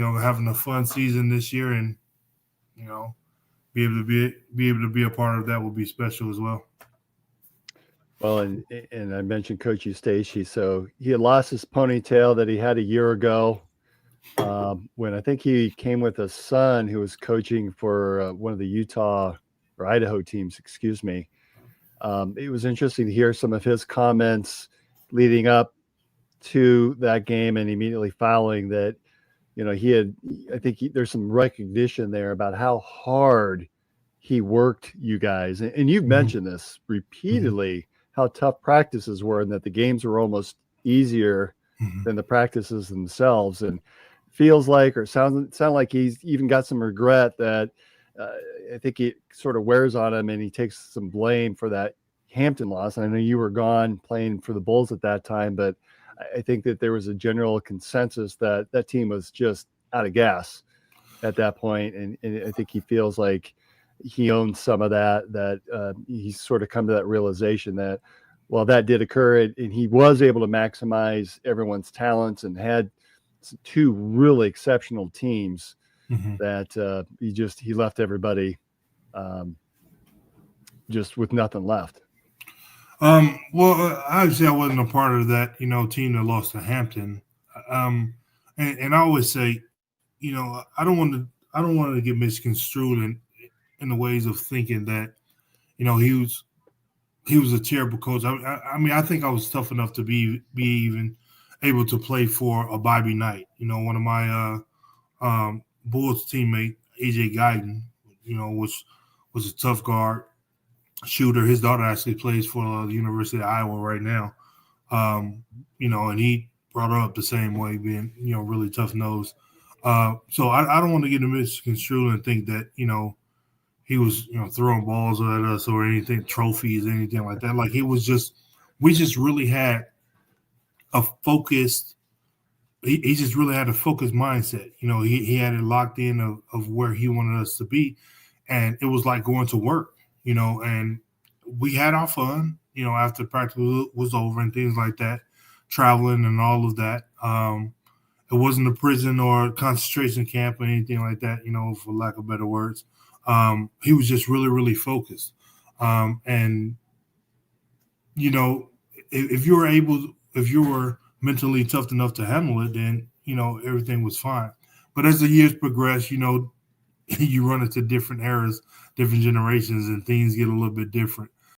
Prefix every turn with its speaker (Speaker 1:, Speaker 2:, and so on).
Speaker 1: having a fun season this year, and you know, be able to be a part of that will be special as well.
Speaker 2: Well, and I mentioned Coach Eustachie, so he had lost his ponytail that he had a year ago. When I think he came with a son who was coaching for one of the Utah or Idaho teams, excuse me. It was interesting to hear some of his comments leading up to that game and immediately following that. He had, I think there's some recognition there about how hard he worked you guys. And you've
Speaker 1: Mm-hmm.
Speaker 2: mentioned this
Speaker 1: Mm-hmm.
Speaker 2: repeatedly, how tough practices were and that the games were almost easier
Speaker 1: Mm-hmm.
Speaker 2: than the practices themselves. And feels like, or sound like he's even got some regret that uh, I think it sort of wears on him and he takes some blame for that Hampton loss. And I know you were gone playing for the Bulls at that time, but I think that there was a general consensus that that team was just out of gas at that point, and I think he feels like he owns some of that. He's sort of come to that realization that, well, that did occur, and he was able to maximize everyone's talents and had two really exceptional teams
Speaker 1: Mm-hmm.
Speaker 2: that he left everybody um, just with nothing left.
Speaker 1: Well, obviously, I wasn't a part of that, team that lost to Hampton. Um, and I always say, I don't want to get misconstrued in the ways of thinking that, he was a terrible coach. I mean, I think I was tough enough to be even able to play for a Bobby Knight. One of my Bulls teammate, AJ Guyton, was a tough guard shooter. His daughter actually plays for the University of Iowa right now. And he brought her up the same way, being really tough nosed. So I don't want to get misconstrued and think that he was throwing balls at us or anything, trophies, anything like that. Like, we just really had a focused. He just really had a focused mindset. He had it locked in of where he wanted us to be, and it was like going to work. And we had our fun. After practice was over and things like that, traveling and all of that. It wasn't a prison or a concentration camp or anything like that, for lack of better words. He was just really, really focused. And, you know, if you were mentally tough enough to handle it, then, everything was fine. But as the years progress, you run into different eras, different generations, and things get a little bit different.